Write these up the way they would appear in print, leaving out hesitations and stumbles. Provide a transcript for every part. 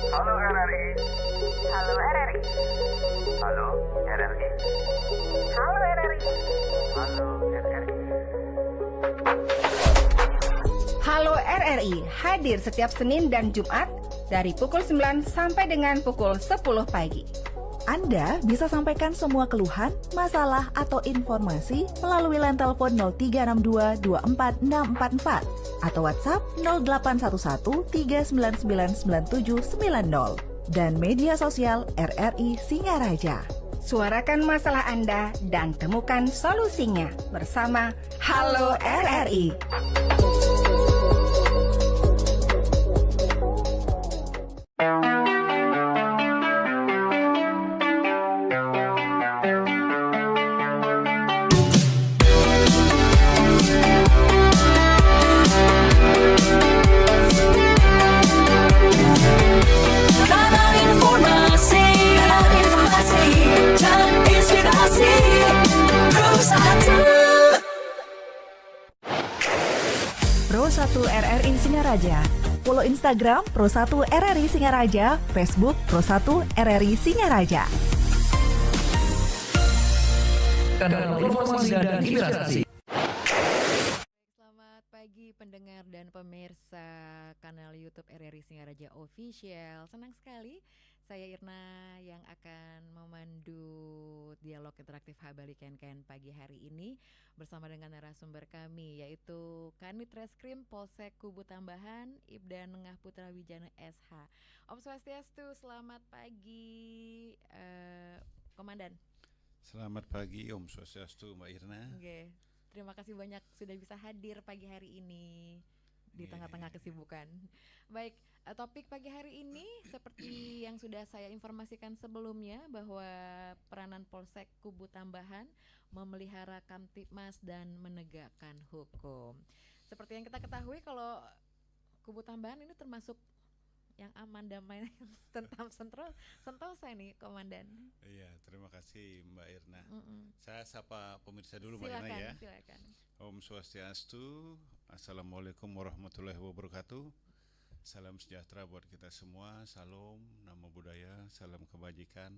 Halo RRI. Halo RRI. Halo RRI. Halo RRI. Halo RRI. Halo RRI hadir setiap Senin dan Jumat dari pukul 9 sampai dengan pukul 10 pagi. Anda bisa sampaikan semua keluhan, masalah, atau informasi melalui line telepon 0362 24644 atau WhatsApp 0811 3999790 dan media sosial RRI Singaraja. Suarakan masalah Anda dan temukan solusinya bersama Halo RRI. Pro1 RRI Singaraja. Follow Instagram Pro1 RRI Singaraja, Facebook Pro1 RRI Singaraja. Kanal informasi dan inspirasi. Selamat pagi pendengar dan pemirsa kanal YouTube RRI Singaraja Official. Senang sekali saya Irna yang akan memandu dialog interaktif Habari Ken pagi hari ini bersama dengan narasumber kami yaitu Kanit Reskrim Polsek Kubu Tambahan Ibda Nengah Putra Wijana SH. Om Swastiastu, selamat pagi Komandan. Selamat pagi Om Swastiastu Mbak Irna. Oke. Terima kasih banyak sudah bisa hadir pagi hari ini di tengah-tengah kesibukan. Baik, topik pagi hari ini seperti yang sudah saya informasikan sebelumnya bahwa peranan Polsek Kubu Tambahan memelihara Kamtibmas dan menegakkan hukum. Seperti yang kita ketahui kalau Kubu Tambahan ini termasuk yang aman damai tentang Sentosa nih Komandan. Iya, terima kasih Mbak Irna. Saya sapa pemirsa dulu Mbak Irna ya. Silakan. Om Swastiastu, Assalamualaikum warahmatullahi wabarakatuh. Salam sejahtera buat kita semua. Salam, namo budaya, salam kebajikan.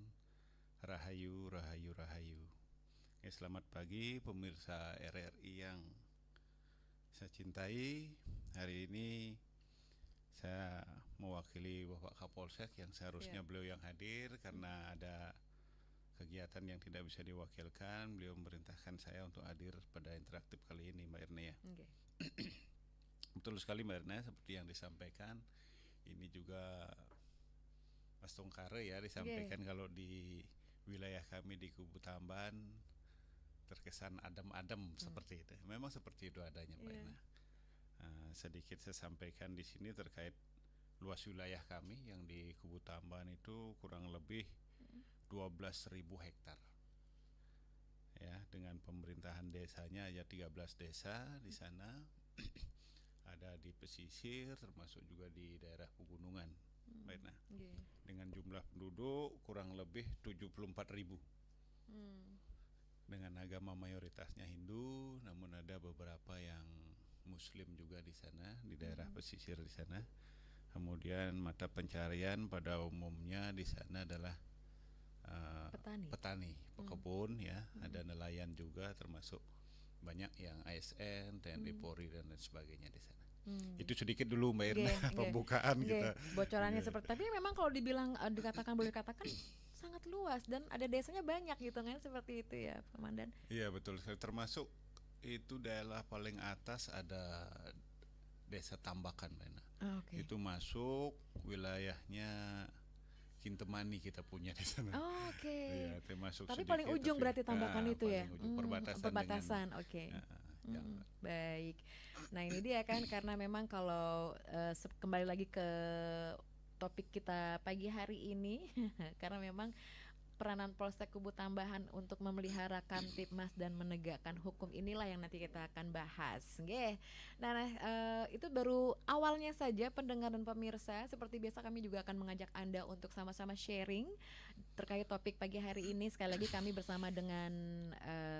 Rahayu, rahayu, rahayu. Selamat pagi pemirsa RRI yang saya cintai. Hari ini saya mewakili Bapak Kapolsek yang seharusnya beliau yang hadir karena ada kegiatan yang tidak bisa diwakilkan. Beliau memerintahkan saya untuk hadir pada interaktif kali ini Mbak Irna ya. Betul sekali Mbak Irna, seperti yang disampaikan. Ini juga Mas Tongkare ya disampaikan kalau di wilayah kami di Kubu Tambahan terkesan adem-adem seperti itu. Memang seperti itu adanya Mbak Irna. Sedikit saya sampaikan di sini terkait luas wilayah kami yang di Kubu Tambahan itu kurang lebih 12.000 hektar. Ya, dengan pemerintahan desanya ya 13 desa di sana. Ada di pesisir termasuk juga di daerah pegunungan. Baik, nah. Dengan jumlah penduduk kurang lebih 74.000. Dengan agama mayoritasnya Hindu, namun ada beberapa yang Muslim juga di sana, di daerah pesisir di sana. Kemudian mata pencarian pada umumnya di sana adalah petani, pekebun ya, ada nelayan juga, termasuk banyak yang ASN, TNI Polri dan lain sebagainya di sana. Itu sedikit dulu Mbak Irna pembukaan kita. Bocorannya seperti, tapi memang kalau dibilang boleh dikatakan sangat luas dan ada desanya banyak gitu kan, seperti itu ya Pak Mandan. Iya betul, termasuk itu daerah paling atas ada Desa Tambakan Mbak Irna. Itu masuk wilayahnya Kintemani kita punya di sana. Iya, termasuk. Tapi paling ujung berarti Tambakan itu ya. Perbatasan. Oke. Baik. Nah ini dia kan, karena memang kalau kembali lagi ke topik kita pagi hari ini, karena memang peranan Polsek Kubu Tambahan untuk memelihara Kamtibmas dan menegakkan hukum inilah yang nanti kita akan bahas. Nah, itu baru awalnya saja pendengar dan pemirsa. Seperti biasa kami juga akan mengajak Anda untuk sama-sama sharing terkait topik pagi hari ini. Sekali lagi kami bersama dengan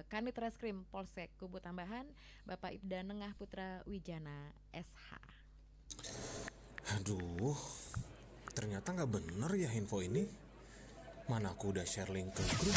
Kanit Reskrim Polsek Kubu Tambahan, Bapak Ibda Nengah Putra Wijana SH. Aduh, ternyata nggak bener ya info ini. Mana aku udah share link ke grup.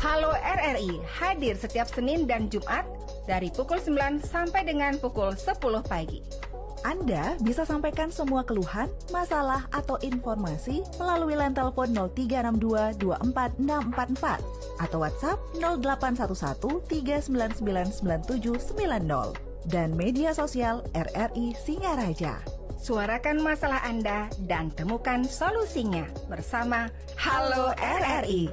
Halo RRI, hadir setiap Senin dan Jumat dari pukul 9 sampai dengan pukul 10 pagi. Anda bisa sampaikan semua keluhan, masalah, atau informasi melalui line telepon 0362 24644 atau WhatsApp 0811 3999790 dan media sosial RRI Singaraja. Suarakan masalah Anda dan temukan solusinya bersama Halo RRI.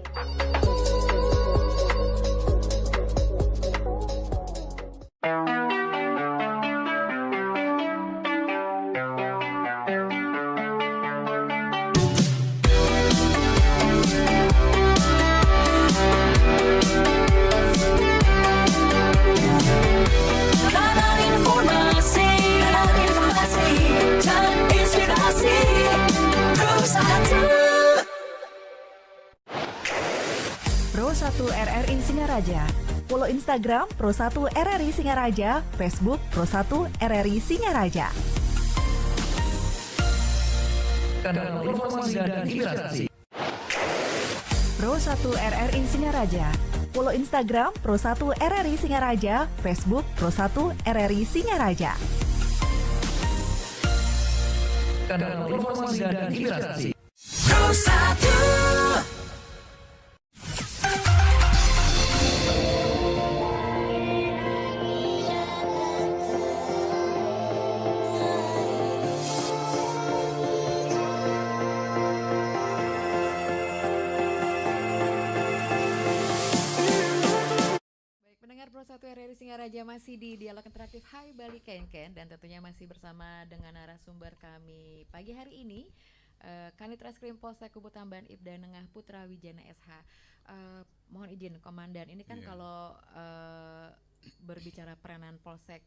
Pro1 RRI Singaraja. Follow Instagram Pro1 RRI Singaraja, Facebook Pro1 RRI Singaraja. Kanal informasi dan inspirasi. Pro1 RRI Singaraja. Follow Instagram Pro1 RRI Singaraja, Facebook Pro1 RRI Singaraja. Kanal informasi dan inspirasi. Pro1. Ya masih di dialog interaktif Hai Bali Ken dan tentunya masih bersama dengan narasumber kami pagi hari ini Kanit Reskrim Polsek Kubu Tambahan Ibda Nengah Putra Wijana SH. Mohon izin Komandan, ini kan kalau berbicara peranan Polsek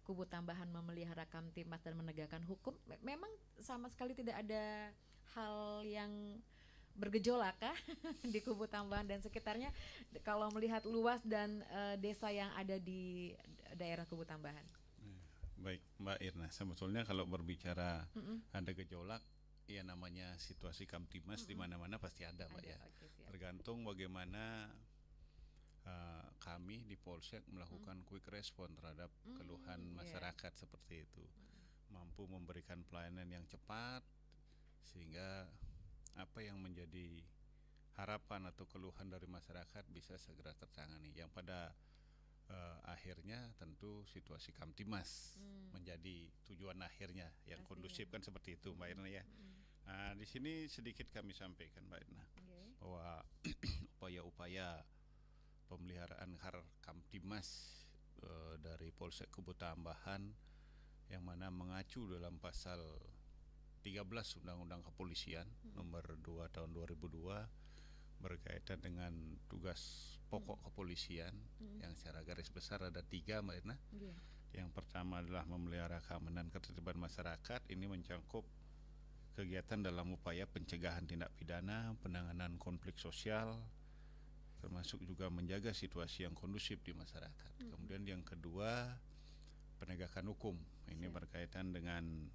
Kubu Tambahan memelihara Kamtimas dan menegakkan hukum, memang sama sekali tidak ada hal yang bergejolak kah di Kubu Tambahan dan sekitarnya kalau melihat luas dan desa yang ada di daerah Kubu Tambahan? Baik Mbak Irna, sebetulnya kalau berbicara ada gejolak, ya namanya situasi Kamtimas di mana-mana pasti ada Mbak ya. Tergantung bagaimana kami di Polsek melakukan quick response terhadap keluhan masyarakat seperti itu, mampu memberikan pelayanan yang cepat sehingga apa yang menjadi harapan atau keluhan dari masyarakat bisa segera tertangani. Yang pada akhirnya tentu situasi Kamtimas menjadi tujuan akhirnya yang kondusif kan seperti itu Mbak Irna ya. Nah, di sini sedikit kami sampaikan Mbak Irna bahwa upaya-upaya pemeliharaan Kamtimas dari Polsek Kubu Tambahan yang mana mengacu dalam pasal 13 Undang-Undang Kepolisian nomor 2 tahun 2002 berkaitan dengan tugas pokok kepolisian yang secara garis besar ada 3 Mbak Irna. Yang pertama adalah memelihara keamanan ketertiban masyarakat. Ini mencakup kegiatan dalam upaya pencegahan tindak pidana, penanganan konflik sosial, termasuk juga menjaga situasi yang kondusif di masyarakat. Kemudian yang kedua penegakan hukum. Ini berkaitan dengan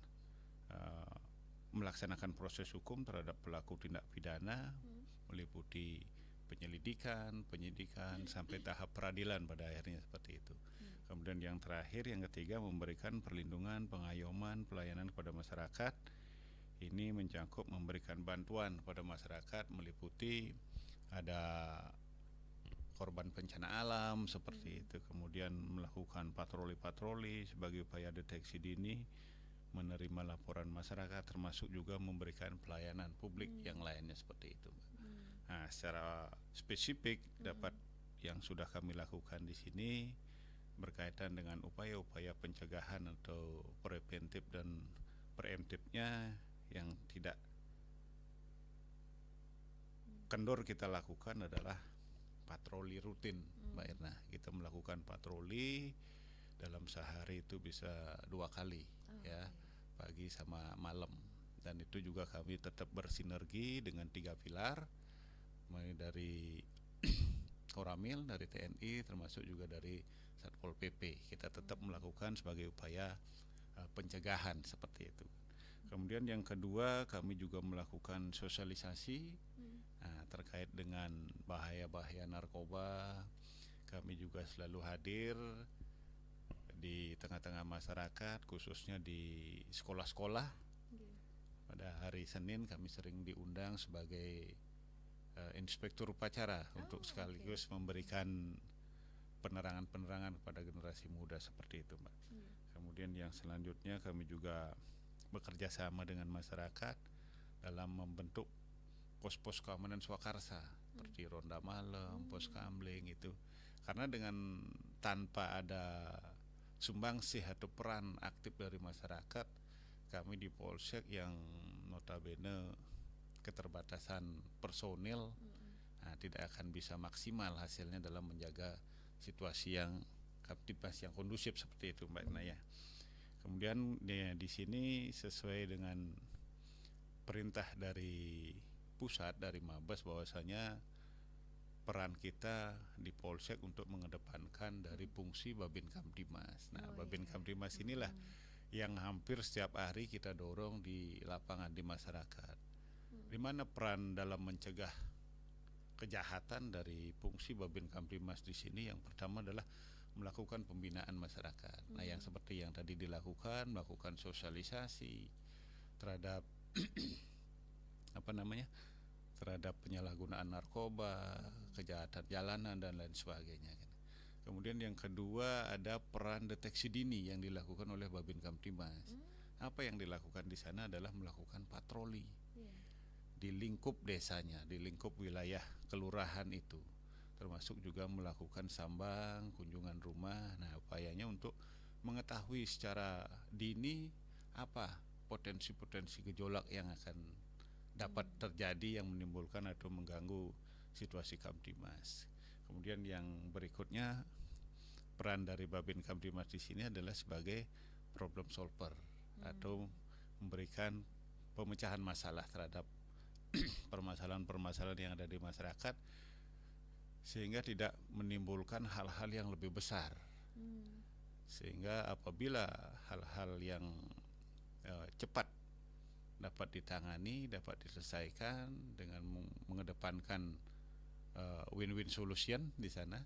melaksanakan proses hukum terhadap pelaku tindak pidana, meliputi penyelidikan, penyidikan sampai tahap peradilan pada akhirnya seperti itu. Kemudian yang terakhir, yang ketiga memberikan perlindungan, pengayoman, pelayanan kepada masyarakat. Ini mencakup memberikan bantuan kepada masyarakat meliputi ada korban bencana alam seperti itu, kemudian melakukan patroli-patroli sebagai upaya deteksi dini, menerima laporan masyarakat, termasuk juga memberikan pelayanan publik yang lainnya seperti itu. Nah, secara spesifik dapat yang sudah kami lakukan di sini berkaitan dengan upaya-upaya pencegahan atau preventif dan preemptifnya yang tidak kendor kita lakukan adalah patroli rutin Mbak Irna. Kita melakukan patroli dalam sehari itu bisa 2 kali ya, pagi sama malam, dan itu juga kami tetap bersinergi dengan 3 pilar, mulai dari Koramil, dari TNI, termasuk juga dari Satpol PP. Kita tetap melakukan sebagai upaya pencegahan seperti itu. Kemudian yang kedua, kami juga melakukan sosialisasi terkait dengan bahaya-bahaya narkoba. Kami juga selalu hadir di tengah-tengah masyarakat, khususnya di sekolah-sekolah. Pada hari Senin kami sering diundang sebagai inspektur upacara untuk sekaligus memberikan penerangan-penerangan kepada generasi muda seperti itu, Mbak. Kemudian yang selanjutnya kami juga bekerja sama dengan masyarakat dalam membentuk pos-pos keamanan swakarsa seperti ronda malam, pos kamling itu. Karena dengan tanpa ada sumbangsih atau peran aktif dari masyarakat, kami di Polsek yang notabene keterbatasan personil tidak akan bisa maksimal hasilnya dalam menjaga situasi yang Kamtimas yang kondusif seperti itu Mbak Naya. Kemudian di sini sesuai dengan perintah dari pusat, dari Mabes, bahwasanya peran kita di Polsek untuk mengedepankan dari fungsi Babin Kamtimas. Nah, Babin Kamtimas inilah yang hampir setiap hari kita dorong di lapangan di masyarakat. Di mana peran dalam mencegah kejahatan dari fungsi Babin Kamtimas di sini yang pertama adalah melakukan pembinaan masyarakat. Nah, yang seperti yang tadi dilakukan, melakukan sosialisasi terhadap terhadap penyalahgunaan narkoba, kejahatan jalanan dan lain sebagainya. Kemudian yang kedua ada peran deteksi dini yang dilakukan oleh Babin Kamtimas. Apa yang dilakukan di sana adalah melakukan patroli di lingkup desanya, di lingkup wilayah kelurahan itu, termasuk juga melakukan sambang, kunjungan rumah. Nah, upayanya untuk mengetahui secara dini apa potensi-potensi gejolak yang akan dapat terjadi yang menimbulkan atau mengganggu situasi Kamtimas. Kemudian yang berikutnya, peran dari Babin Kamtimas di sini adalah sebagai problem solver atau memberikan pemecahan masalah terhadap permasalahan-permasalahan yang ada di masyarakat, sehingga tidak menimbulkan hal-hal yang lebih besar. Sehingga apabila hal-hal yang cepat dapat ditangani, dapat diselesaikan dengan mengedepankan win-win solution di sana,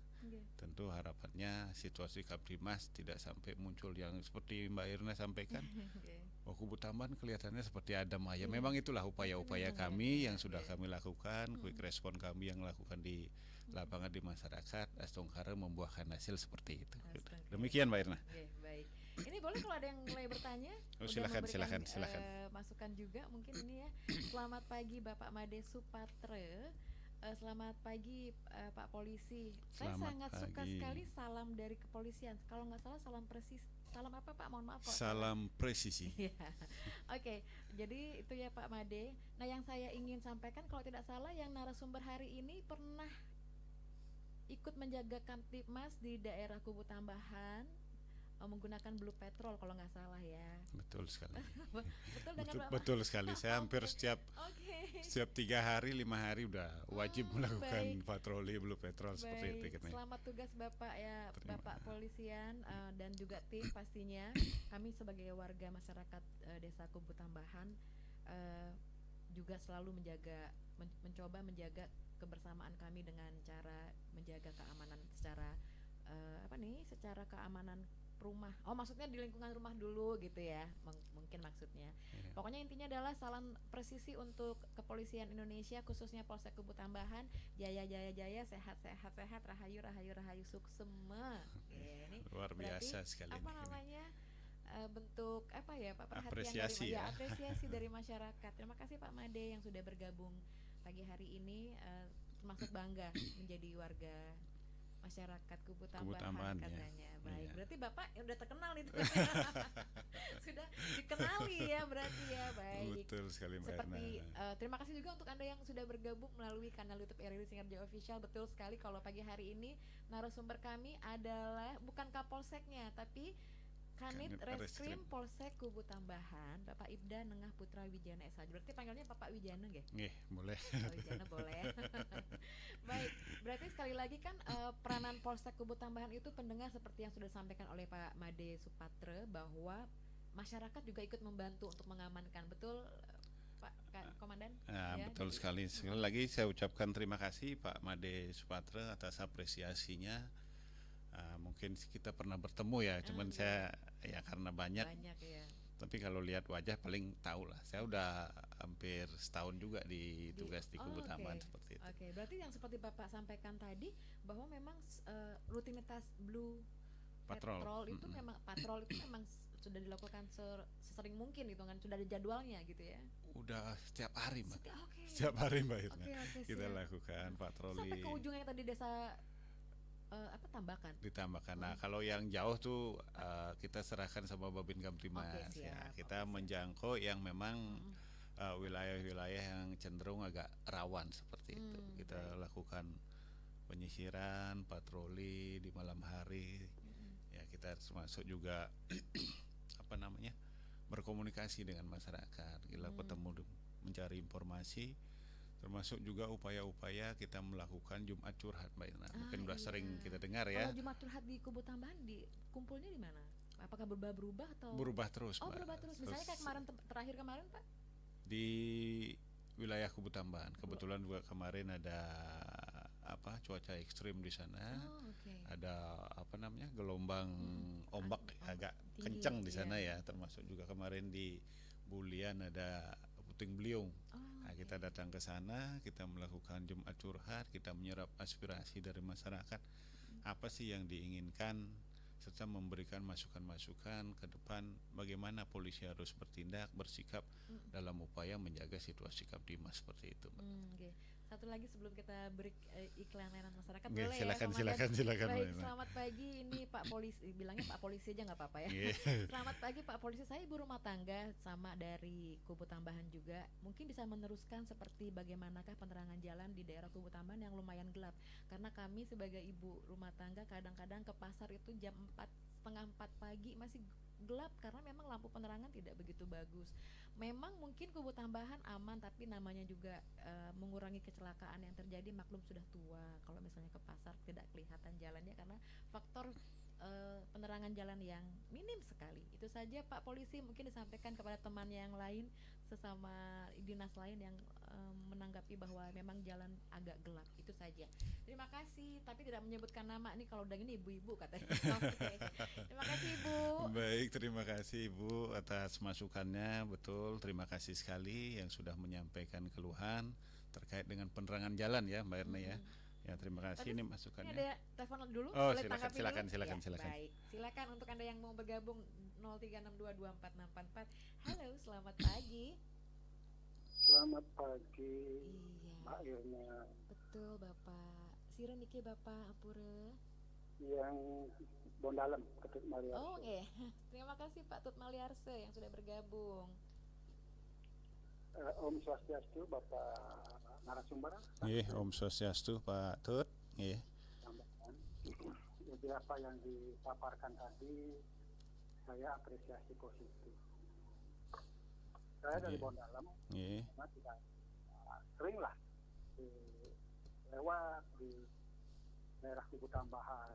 tentu harapannya situasi Kamtimas tidak sampai muncul yang seperti Mbak Irna sampaikan. Kubu Tambahan kelihatannya seperti adem ayem. Memang itulah upaya-upaya kami yang sudah kami lakukan, quick respon kami yang lakukan di lapangan di masyarakat, astungkara membuahkan hasil seperti itu. Demikian Mbak Irna. Baik. Ini boleh kalau ada yang mulai bertanya? Silakan. Masukan juga mungkin ini ya. Selamat pagi Bapak Made Supatre. Selamat pagi Pak Polisi. Saya sangat suka sekali salam dari kepolisian. Kalau nggak salah salam presis. Salam apa Pak? Mohon maaf. Salam presisi. Oke, jadi itu ya Pak Made. Nah, yang saya ingin sampaikan kalau tidak salah yang narasumber hari ini pernah ikut menjaga Kamtibmas di daerah Kubu Tambahan menggunakan Blue Patrol kalau nggak salah ya. Betul sekali. Betul sekali. Saya hampir setiap 3 hari 5 hari udah wajib melakukan patroli Blue Patrol seperti itu. Selamat tugas Bapak ya, Bapak Polisian dan juga tim pastinya. Kami sebagai warga masyarakat Desa Kubu Tambahan juga selalu mencoba menjaga kebersamaan kami dengan cara menjaga keamanan secara secara keamanan rumah. Maksudnya di lingkungan rumah dulu gitu ya. Mungkin maksudnya. Pokoknya intinya adalah salam presisi untuk kepolisian Indonesia, khususnya Polsek Kubu Tambahan. Jaya, sehat, rahayu suksema. Ini luar biasa sekali. Apa namanya? Bentuk apa ya Pak, perhatian apresiasi apresiasi dari masyarakat. Terima kasih Pak Made yang sudah bergabung pagi hari ini, termasuk bangga menjadi warga masyarakat Kubu Tambahan katanya. Baik, berarti Bapak udah terkenal itu. Sudah dikenali ya berarti ya. Baik. Betul sekali Mbak Seperti terima kasih juga untuk Anda yang sudah bergabung melalui kanal YouTube RRI Singarja Official. Betul sekali kalau pagi hari ini narasumber kami adalah bukan Kapolseknya tapi Kanit Reskrim Polsek Kubu Tambahan, Bapak Ibda Nengah Putra Wijana SH. Berarti panggilnya Bapak Wijana nggih? Nggih, boleh. Wijana boleh. Baik, berarti sekali lagi kan peranan Polsek Kubu Tambahan itu pendengar seperti yang sudah disampaikan oleh Pak Made Supatre bahwa masyarakat juga ikut membantu untuk mengamankan. Betul Pak Komandan? Betul sekali. Sekali lagi saya ucapkan terima kasih Pak Made Supatre atas apresiasinya. Mungkin kita pernah bertemu ya, cuman saya ya karena banyak ya. Tapi kalau lihat wajah paling tahu lah. Saya udah hampir setahun juga di tugas di Kubu Tambahan seperti itu. Oke, berarti yang seperti Bapak sampaikan tadi bahwa memang rutinitas Blue Patrol itu memang sudah dilakukan sesering mungkin gitu kan, sudah ada jadwalnya gitu ya. Udah setiap hari Mbak. Setiap hari Mbak Irna. Kita lakukan patroli. Sampai ke ujung yang tadi desa Ditambahkan. Nah, kalau yang jauh tuh kita serahkan sama Babin Kamtimas Kita menjangkau yang memang wilayah-wilayah yang cenderung agak rawan seperti itu. Kita lakukan penyisiran, patroli di malam hari. Ya, kita termasuk juga berkomunikasi dengan masyarakat. Kita ketemu mencari informasi. Termasuk juga upaya-upaya kita melakukan Jumat Curhat Mbak Irna. Mungkin udah sering kita dengar ya. Kalau Jumat Curhat di Kubu Tambahan kumpulnya di mana? Apakah berubah atau? Berubah terus Mbak. Berubah terus. Misalnya kayak terakhir kemarin Pak? Di wilayah Kubu Tambahan. Kebetulan juga kemarin ada cuaca ekstrim di sana. Ada gelombang ombak agak tinggi, kencang di sana ya. Termasuk juga kemarin di Bulian ada puting beliung. Kita datang ke sana, kita melakukan Jumat Curhat, kita menyerap aspirasi dari masyarakat. Apa sih yang diinginkan, serta memberikan masukan-masukan ke depan bagaimana polisi harus bertindak, bersikap dalam upaya menjaga situasi Kamtimas seperti itu. Satu lagi sebelum kita break iklan layanan masyarakat Nggih, boleh silakan, ya, silakan, silakan, Baik, Mbak Ina. selamat pagi. Ini Pak Polisi, bilangnya Pak Polisi aja nggak apa-apa ya. Nggih. Selamat pagi Pak Polisi, saya ibu rumah tangga sama dari Kubu Tambahan juga. Mungkin bisa meneruskan seperti bagaimanakah penerangan jalan di daerah Kubu Tambahan yang lumayan gelap. Karena kami sebagai ibu rumah tangga kadang-kadang ke pasar itu jam 4, setengah 4 pagi masih gelap karena memang lampu penerangan tidak begitu bagus. Memang mungkin Kubu Tambahan aman, tapi namanya juga mengurangi kecelakaan yang terjadi. Maklum sudah tua, kalau misalnya ke pasar tidak kelihatan jalannya karena faktor penerangan jalan yang minim sekali. Itu saja Pak Polisi, mungkin disampaikan kepada temannya yang lain, sesama dinas lain yang menanggapi bahwa memang jalan agak gelap. Itu saja. Terima kasih, tapi tidak menyebutkan nama nih, kalau udah ini ibu-ibu katanya. Oke. Terima kasih Ibu. Baik, terima kasih Ibu atas masukannya. Betul, terima kasih sekali yang sudah menyampaikan keluhan terkait dengan penerangan jalan ya Mbak Erna ya. Ya, terima kasih, ini Ini masukannya. ada telepon dulu, Oh, boleh silakan, tanggapi silakan, dulu? silakan, Ya, silakan. baik, silakan untuk Anda yang mau bergabung 0362246644. Halo, selamat pagi. Selamat pagi, Iya, Mbak Irna. betul Bapak. Sira niki Bapak Apura. Yang Bondalem, Ketut Maria. Oh, nggih. Terima kasih Pak Tut Maliarse yang sudah bergabung. Om Swastiastu, Bapak narasumber. Nggih, Om Swastiastu Pak Tut. Nggih. Tambahkan. Jadi apa yang dipaparkan tadi, saya apresiasi positif. Saya dari Nggih. Bondalem, Nggih. karena tidak sering lah lewat di daerah Kubu Tambahan.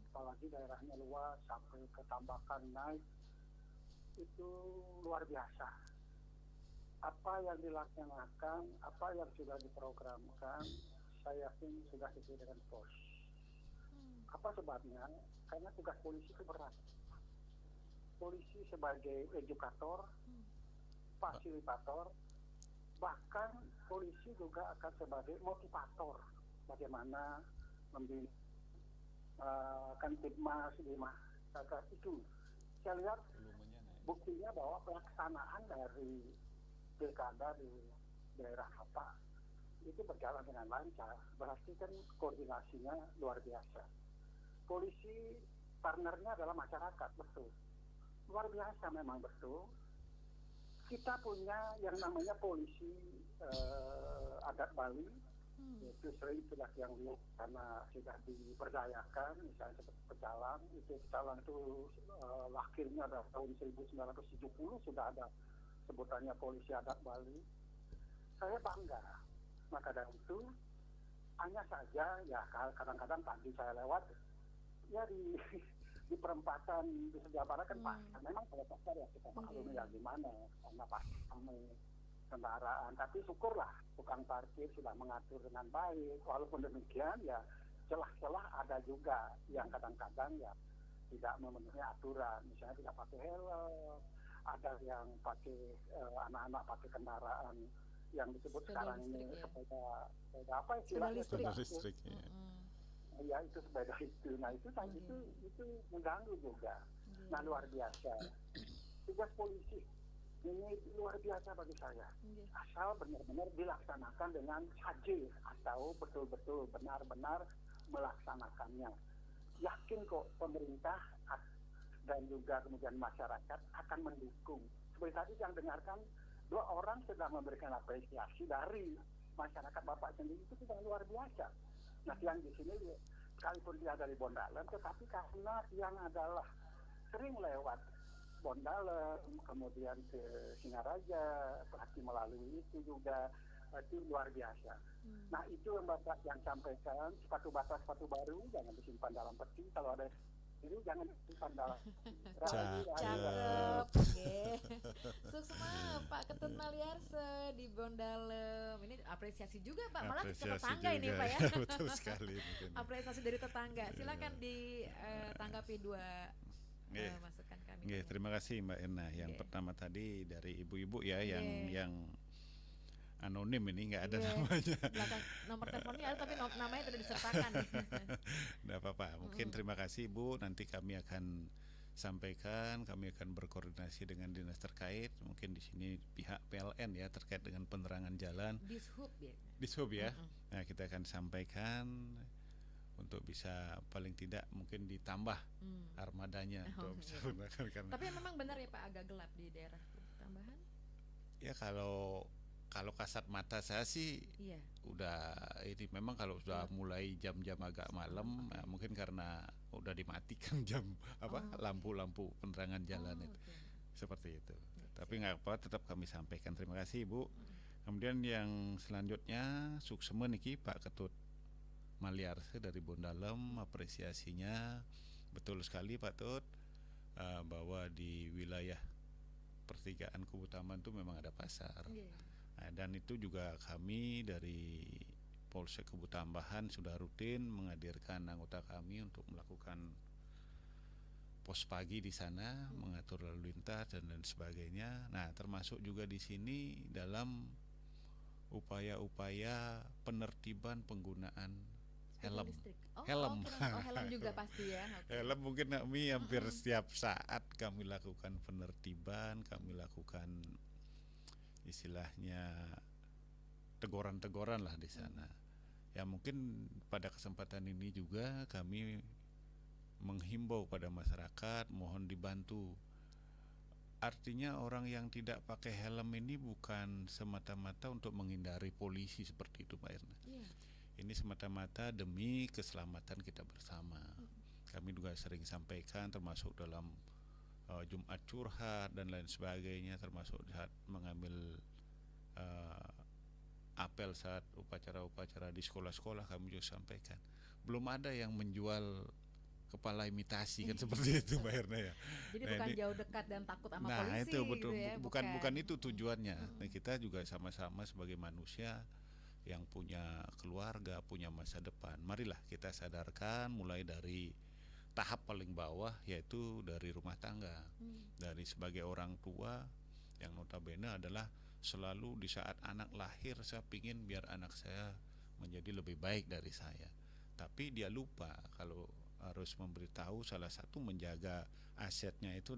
Apalagi daerahnya luas sampai ke Tambakan naik, itu luar biasa. Apa yang dilaksanakan, apa yang sudah diprogramkan, saya yakin sudah sesuai dengan pos. Apa sebabnya? Karena tugas polisi itu berat. Polisi sebagai edukator, fasilitator, bahkan polisi juga akan sebagai motivator. Bagaimana membina Kantipmas di masyarakat itu. Saya lihat buktinya bahwa pelaksanaan dari pilkada di daerah apa itu berjalan dengan lancar. Berarti kan koordinasinya luar biasa. Polisi partnernya adalah masyarakat, betul. Luar biasa memang, betul. Kita punya yang namanya polisi adat Bali, itu sering sudah yang karena sudah diberdayakan, misalnya seperti Pecalang. Pecalang itu lahirnya adalah tahun 1970, sudah ada sebutannya polisi adat Bali. Saya bangga. Maka dari itu, hanya saja ya kadang-kadang pagi saya lewat, ya di perempatan di sebelah barat kan pasar. Memang kalau pasar ya kita maklumi ya gimana, karena pasar ramai kendaraan. Tapi syukurlah tukang parkir sudah mengatur dengan baik. Walaupun demikian ya celah-celah ada juga yang kadang-kadang ya tidak memenuhi aturan. Misalnya tidak pakai helm, ada yang pakai anak-anak pakai kendaraan yang disebut Sepeda sekarang ini listrik, ya. sepeda apa Sepeda istilahnya? listrik. Sepeda listrik ya. Ya itu sepeda itu. Nah itu mengganggu juga. Nah luar biasa. Tugas polisi ini luar biasa bagi saya. Asal benar-benar dilaksanakan dengan sajil atau betul-betul benar-benar melaksanakannya. Yakin kok pemerintah dan juga kemudian masyarakat akan mendukung. Seperti tadi yang dengarkan, 2 orang sedang memberikan apresiasi dari masyarakat Bapak sendiri, itu sudah luar biasa. Nah yang di sini sekalipun dia dari Bondalem, tetapi karena yang adalah sering lewat Bondalem, kemudian ke Singaraja, pasti melalui itu juga, itu luar biasa. Nah itu yang Bapak yang sampaikan, sepatu batas, sepatu baru jangan disimpan dalam peti, kalau ada itu jangan disimpan dalam Cakep. Oke. Sukses Pak Ketut Maliarse di Bondalem. Ini apresiasi juga Pak, malah ke Apresiasi tetangga ini juga, Pak ya. Betul sekali mungkin. Apresiasi dari tetangga. Silakan ditanggapi 2 Nggih. masukan kami. Nggih, terima kasih Mbak Erna. Yang Nggih. pertama tadi dari ibu-ibu ya, Nggih. yang anonim ini nggak ada Iya. namanya. Belakang nomor teleponnya ada tapi namanya tidak disertakan. Nggak apa-apa. Mungkin terima kasih Bu. Nanti kami akan sampaikan, kami akan berkoordinasi dengan dinas terkait, mungkin di sini pihak PLN ya terkait dengan penerangan jalan. Dishub ya. Nah, kita akan sampaikan untuk bisa paling tidak mungkin ditambah armadanya untuk bisa gunakan karena. Tapi memang benar ya Pak, agak gelap di daerah tambahan. Ya kalau kasat mata saya sih udah ini memang kalau sudah mulai jam-jam agak malam mungkin karena udah dimatikan lampu-lampu penerangan jalan itu seperti itu. Tapi nggak apa, tetap kami sampaikan. Terima kasih Ibu. Kemudian yang selanjutnya suksema niki Pak Ketut Maliarse dari Bondalem, apresiasinya betul sekali Pak Tut bahwa di wilayah pertigaan Kubu Taman itu memang ada pasar. Nah, dan itu juga kami dari Polsek Kubu Tambahan sudah rutin menghadirkan anggota kami untuk melakukan pos pagi di sana, mengatur lalu lintas dan lain sebagainya. Nah, termasuk juga di sini dalam upaya-upaya penertiban penggunaan helm. Helm juga pasti ya. Helm mungkin kami hampir setiap saat kami lakukan penertiban, kami lakukan istilahnya teguran-teguran lah di sana. Ya mungkin pada kesempatan ini juga kami menghimbau pada masyarakat mohon dibantu. Artinya orang yang tidak pakai helm ini bukan semata-mata untuk menghindari polisi seperti itu Mbak Erna. Ini semata-mata demi keselamatan kita bersama. Kami juga sering sampaikan termasuk dalam Jumat curhat dan lain sebagainya, termasuk saat mengambil apel saat upacara-upacara di sekolah-sekolah kami juga sampaikan. Belum ada yang menjual kepala imitasi kan seperti itu Mbak Erna ya. Jadi bukan jauh dekat dan takut sama polisi. Nah itu betul, gitu ya, bukan itu tujuannya. Nah, kita juga sama-sama sebagai manusia yang punya keluarga, punya masa depan. Marilah kita sadarkan mulai dari tahap paling bawah, yaitu dari rumah tangga. Dari sebagai orang tua yang notabene adalah selalu di saat anak lahir saya pingin biar anak saya menjadi lebih baik dari saya. Tapi dia lupa kalau harus memberitahu salah satu menjaga asetnya itu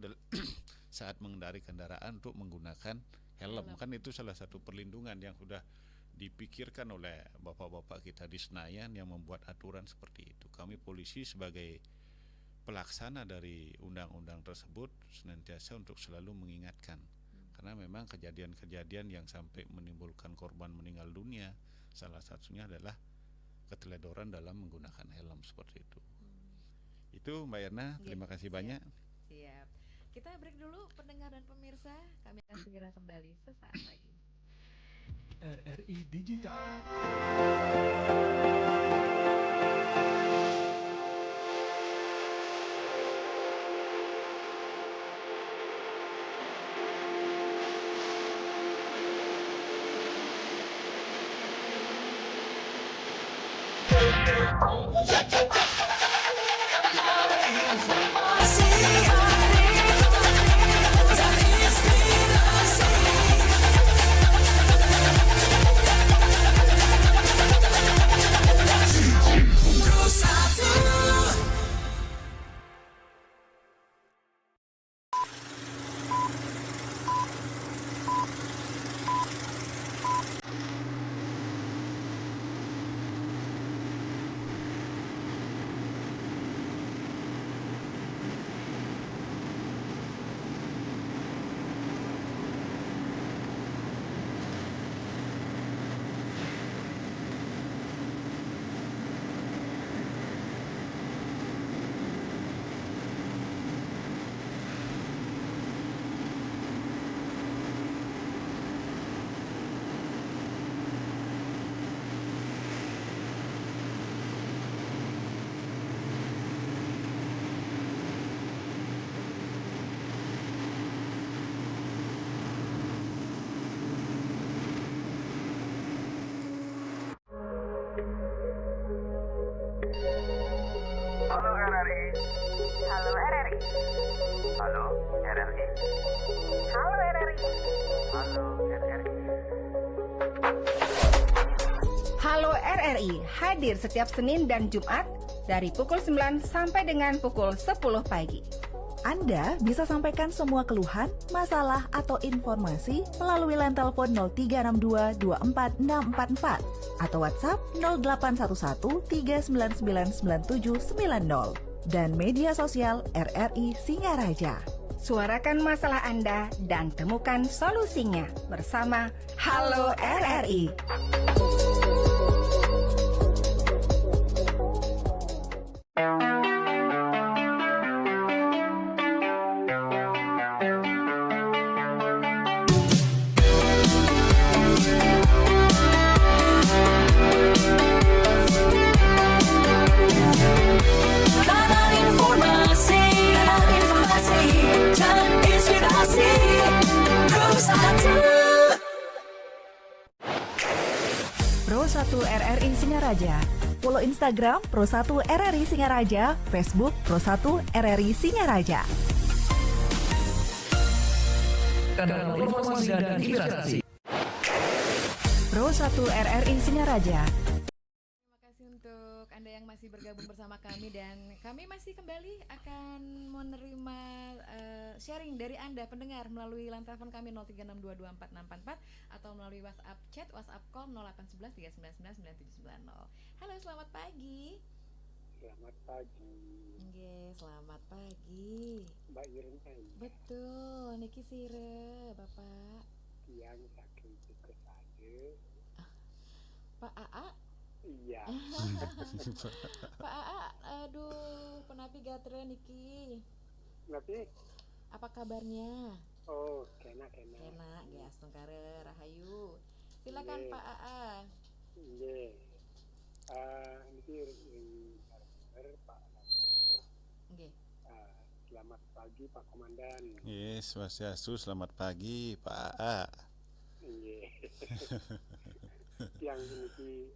saat mengendari kendaraan untuk menggunakan helm. Kan itu salah satu perlindungan yang sudah dipikirkan oleh bapak-bapak kita di Senayan yang membuat aturan seperti itu. Kami polisi sebagai pelaksana dari undang-undang tersebut senantiasa untuk selalu mengingatkan. Karena memang kejadian-kejadian yang sampai menimbulkan korban meninggal dunia salah satunya adalah keteledoran dalam menggunakan helm seperti itu. Itu Mbak Erna, terima kasih banyak. Siap. Kita break dulu pendengar dan pemirsa, kami akan segera kembali sesaat lagi. RRI Digital. Halo RRI. Halo RRI. Halo RRI. Halo RRI. Halo RRI. Halo RRI hadir setiap Senin dan Jumat dari pukul 9 sampai dengan pukul 10 pagi. Anda bisa sampaikan semua keluhan, masalah, atau informasi melalui line telepon 0362 24644 atau WhatsApp 0811 399 9790 dan media sosial RRI Singaraja. Suarakan masalah Anda dan temukan solusinya bersama Halo RRI. Pro 1 RRI Singaraja. Follow Instagram Pro 1 RRI Singaraja, Facebook Pro 1 RRI Singaraja. Kanal informasi dan inspirasi. Pro 1 RRI Singaraja. Terima kasih untuk Anda yang masih bergabung bersama kami dan kami masih kembali akan menerima sharing dari Anda pendengar melalui line telepon kami 0362244644 atau melalui WhatsApp chat WhatsApp call 0811 399 9790. Halo, selamat pagi. Selamat pagi, Nggih, selamat pagi. Mbak Irina. Betul, niki sire, Bapak. Yang saking tikus aja. Pak AA. Iya. Pak AA, aduh, penapi gatre niki. Nanti? Apa kabarnya? Oh, kena. Kena, nggih astungkare rahayu. Silakan Nggih. Pak AA. Iya. Nanti Pak. Nggih. Selamat pagi Pak Komandan. Yes, Swastiastu, selamat pagi Pak AA. Iya. Yang ini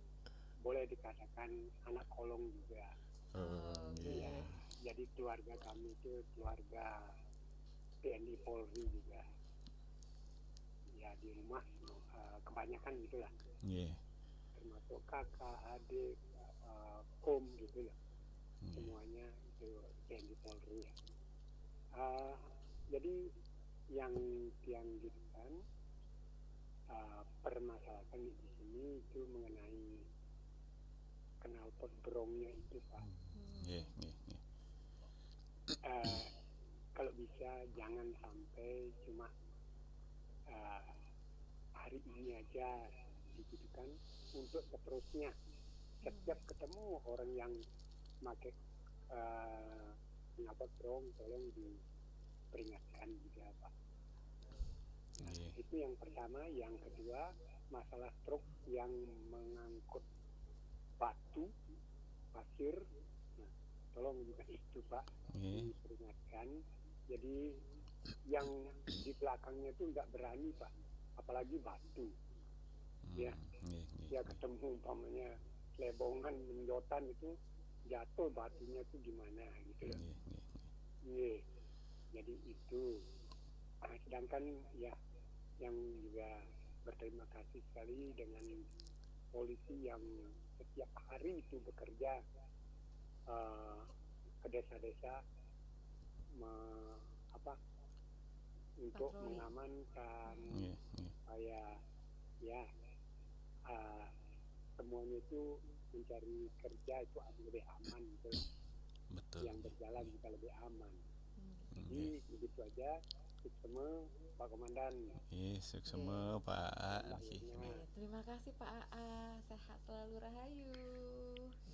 boleh dikatakan anak kolong juga. Oke. Iya. Jadi keluarga kami itu keluarga TNI Polri juga. Ya di rumah kebanyakan gitulah. Iya. Termasuk kakak, adik, om gitu lah. Semuanya itu TNI Polri ya. Jadi yang dianggarkan permasalahan di sini itu mengenai knalpot brongnya itu Pak. Iya. Kalau bisa jangan sampai cuma hari ini aja ditujukan, untuk seterusnya setiap ketemu orang yang pakai knalpot brong tolong diperingatkan juga Pak. Itu yang pertama. Yang kedua, masalah truk yang mengangkut batu, pasir, nah, tolong juga itu Pak diperingatkan. Jadi yang di belakangnya itu nggak berani Pak, apalagi batu. Ya ketemu umpamanya lebongan menjotan itu jatuh batunya itu gimana gitu. Iya. Jadi itu. Sedangkan ya yang juga berterima kasih sekali dengan polisi yang setiap hari itu bekerja ke desa-desa untuk mengamankan supaya ya semuanya itu mencari kerja itu lebih aman gitu. Betul. Yang berjalan juga lebih aman. Jadi begitu aja. Semua Pak Komandan. Yes, semua Pak AA. Terima kasih Pak AA, sehat selalu rahayu.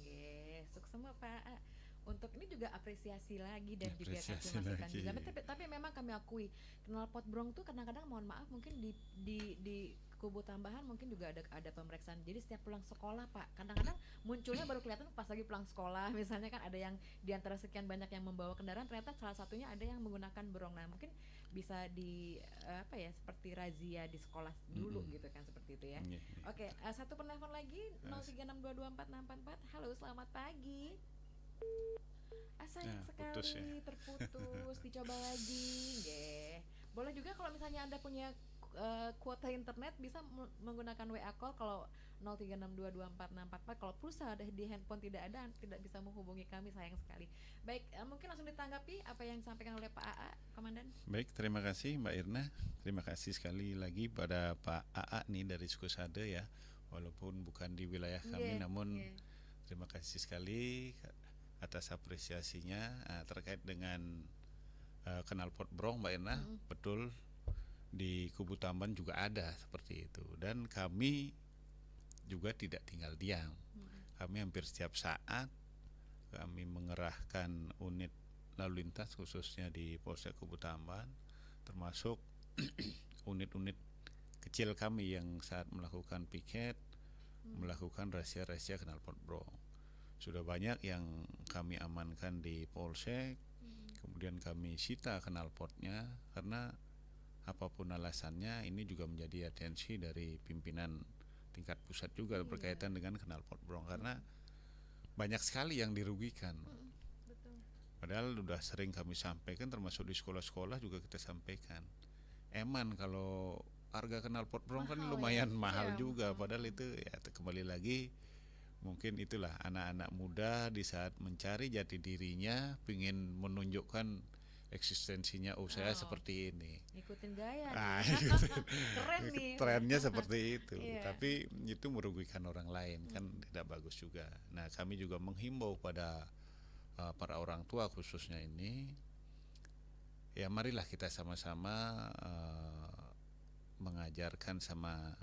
Yes, sukses Pak AA. Untuk ini juga apresiasi lagi dan juga kasih masukan juga. Tapi memang kami akui knalpot brong tuh kadang-kadang mohon maaf mungkin di kubu tambahan mungkin juga ada pemeriksaan. Jadi setiap pulang sekolah Pak, kadang-kadang munculnya baru kelihatan pas lagi pulang sekolah. Misalnya kan ada yang di antara sekian banyak yang membawa kendaraan ternyata salah satunya ada yang menggunakan brong. Nah, mungkin bisa seperti razia di sekolah dulu gitu kan, seperti itu ya. Oke, satu penelpon lagi 0362244644. Halo, selamat pagi. Sayang sekali terputus. Dicoba lagi. Boleh juga kalau misalnya Anda punya kuota internet bisa menggunakan WA call kalau 0362246644. Kalau pulsa ada di handphone tidak ada, tidak bisa menghubungi kami, sayang sekali. Baik, mungkin langsung ditanggapi apa yang disampaikan oleh Pak AA, Komandan. Baik, terima kasih Mbak Irna. Terima kasih sekali lagi pada Pak AA nih dari suku Sade ya. Walaupun bukan di wilayah kami, namun terima kasih sekali atas apresiasinya terkait dengan knalpot brong, Mbak Irna. Betul, di Kubu Tamban juga ada seperti itu, dan kami juga tidak tinggal diam. Kami hampir setiap saat kami mengerahkan unit lalu lintas khususnya di Polsek Kubu Tamban, termasuk unit-unit kecil kami yang saat melakukan piket, melakukan razia-razia knalpot brong. Sudah banyak yang kami amankan di Polsek, kemudian kami sita knalpotnya karena apapun alasannya ini juga menjadi atensi dari pimpinan tingkat pusat juga berkaitan dengan knalpot brong, karena banyak sekali yang dirugikan. Padahal sudah sering kami sampaikan, termasuk di sekolah-sekolah juga kita sampaikan. Eman kalau harga knalpot brong kan lumayan mahal juga, padahal itu ya kembali lagi mungkin itulah anak-anak muda di saat mencari jati dirinya, ingin menunjukkan eksistensinya, saya seperti ini. Ikutin gaya. Keren nih. Trennya seperti itu. Tapi itu merugikan orang lain, kan tidak bagus juga. Nah, kami juga menghimbau pada para orang tua khususnya ini, ya marilah kita sama-sama mengajarkan sama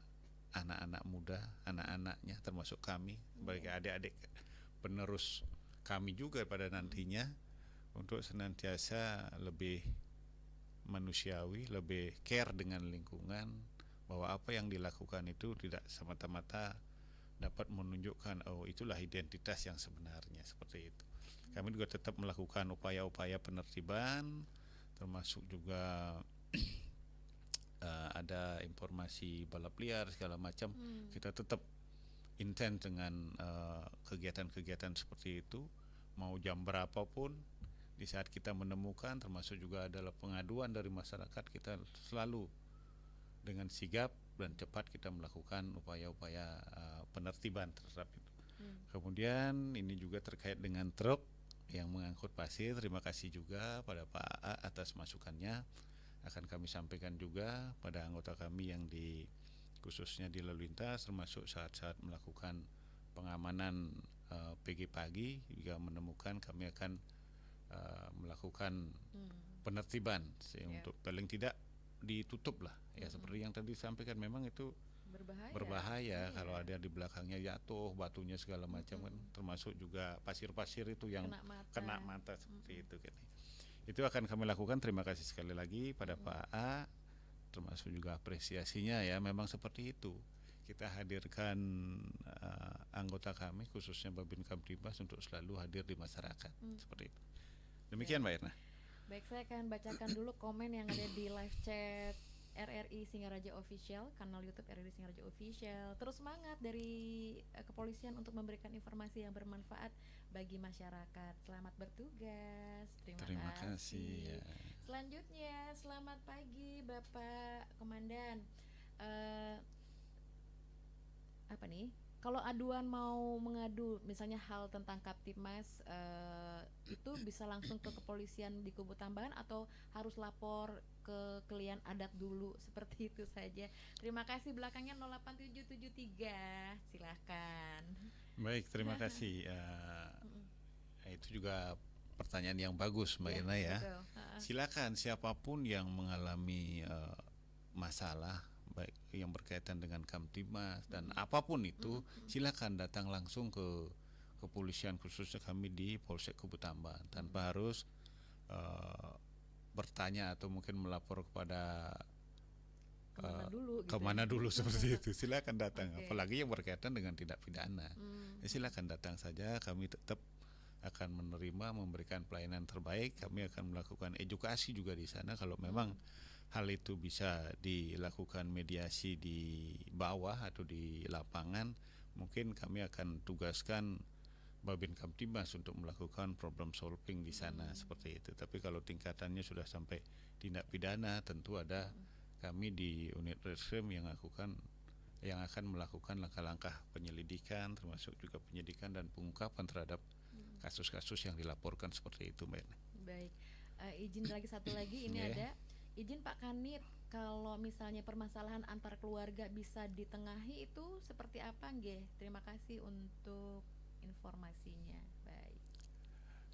anak-anak muda, anak-anaknya termasuk kami sebagai adik-adik penerus kami juga pada nantinya, untuk senantiasa lebih manusiawi, lebih care dengan lingkungan, bahwa apa yang dilakukan itu tidak semata-mata dapat menunjukkan itulah identitas yang sebenarnya, seperti itu. Kami juga tetap melakukan upaya-upaya penertiban, termasuk juga ada informasi balap liar segala macam. Kita tetap intens dengan kegiatan-kegiatan seperti itu, mau jam berapapun. Di saat kita menemukan, termasuk juga adalah pengaduan dari masyarakat, kita selalu dengan sigap dan cepat kita melakukan upaya-upaya penertiban terhadap itu. Kemudian ini juga terkait dengan truk yang mengangkut pasir. Terima kasih juga pada Pak A atas masukannya. Akan kami sampaikan juga pada anggota kami yang khususnya di lalu lintas, termasuk saat-saat melakukan pengamanan pagi pagi, jika menemukan kami akan melakukan penertiban untuk paling tidak ditutup lah ya, seperti yang tadi disampaikan. Memang itu berbahaya kalau ada di belakangnya jatuh batunya segala macam kan, termasuk juga pasir-pasir itu yang kena mata seperti itu kan. Itu akan kami lakukan. Terima kasih sekali lagi pada Pak A, termasuk juga apresiasinya ya. Memang seperti itu, kita hadirkan anggota kami khususnya Babin Kamtibmas untuk selalu hadir di masyarakat seperti itu. Demikian Mbak Irna. Baik, saya akan bacakan dulu komen yang ada di live chat RRI Singaraja Official, kanal YouTube RRI Singaraja Official. Terus semangat dari kepolisian untuk memberikan informasi yang bermanfaat bagi masyarakat. Selamat bertugas. Terima kasih. Ya. Selanjutnya, selamat pagi Bapak Komandan. Apa nih? Kalau aduan mau mengadu misalnya hal tentang Kamtibmas, itu bisa langsung ke kepolisian di Kubu Tambahan atau harus lapor ke klien adat dulu, seperti itu saja. Terima kasih. Belakangnya 08773, silahkan. Baik, terima kasih. Itu juga pertanyaan yang bagus Mbak Irna ya. Silakan siapapun yang mengalami masalah baik yang berkaitan dengan Kamtibmas dan apapun itu, silakan datang langsung ke kepolisian khususnya kami di Polsek Kubu Tamban, tanpa harus bertanya atau mungkin melapor kepada kemana dulu seperti itu. Silakan datang, apalagi yang berkaitan dengan tindak pidana. Silakan datang saja, kami tetap akan menerima, memberikan pelayanan terbaik. Kami akan melakukan edukasi juga di sana. Kalau memang hal itu bisa dilakukan mediasi di bawah atau di lapangan, mungkin kami akan tugaskan Babin Kamtibmas untuk melakukan problem solving di sana seperti itu. Tapi kalau tingkatannya sudah sampai tindak pidana, tentu ada kami di unit reskrim yang akan melakukan langkah-langkah penyelidikan, termasuk juga penyidikan dan pengungkapan terhadap kasus-kasus yang dilaporkan seperti itu, Mbak. Baik, izin lagi satu lagi ini ada izin Pak Kanit, kalau misalnya permasalahan antar keluarga bisa ditengahi itu seperti apa nggih? Terima kasih untuk informasinya. Baik.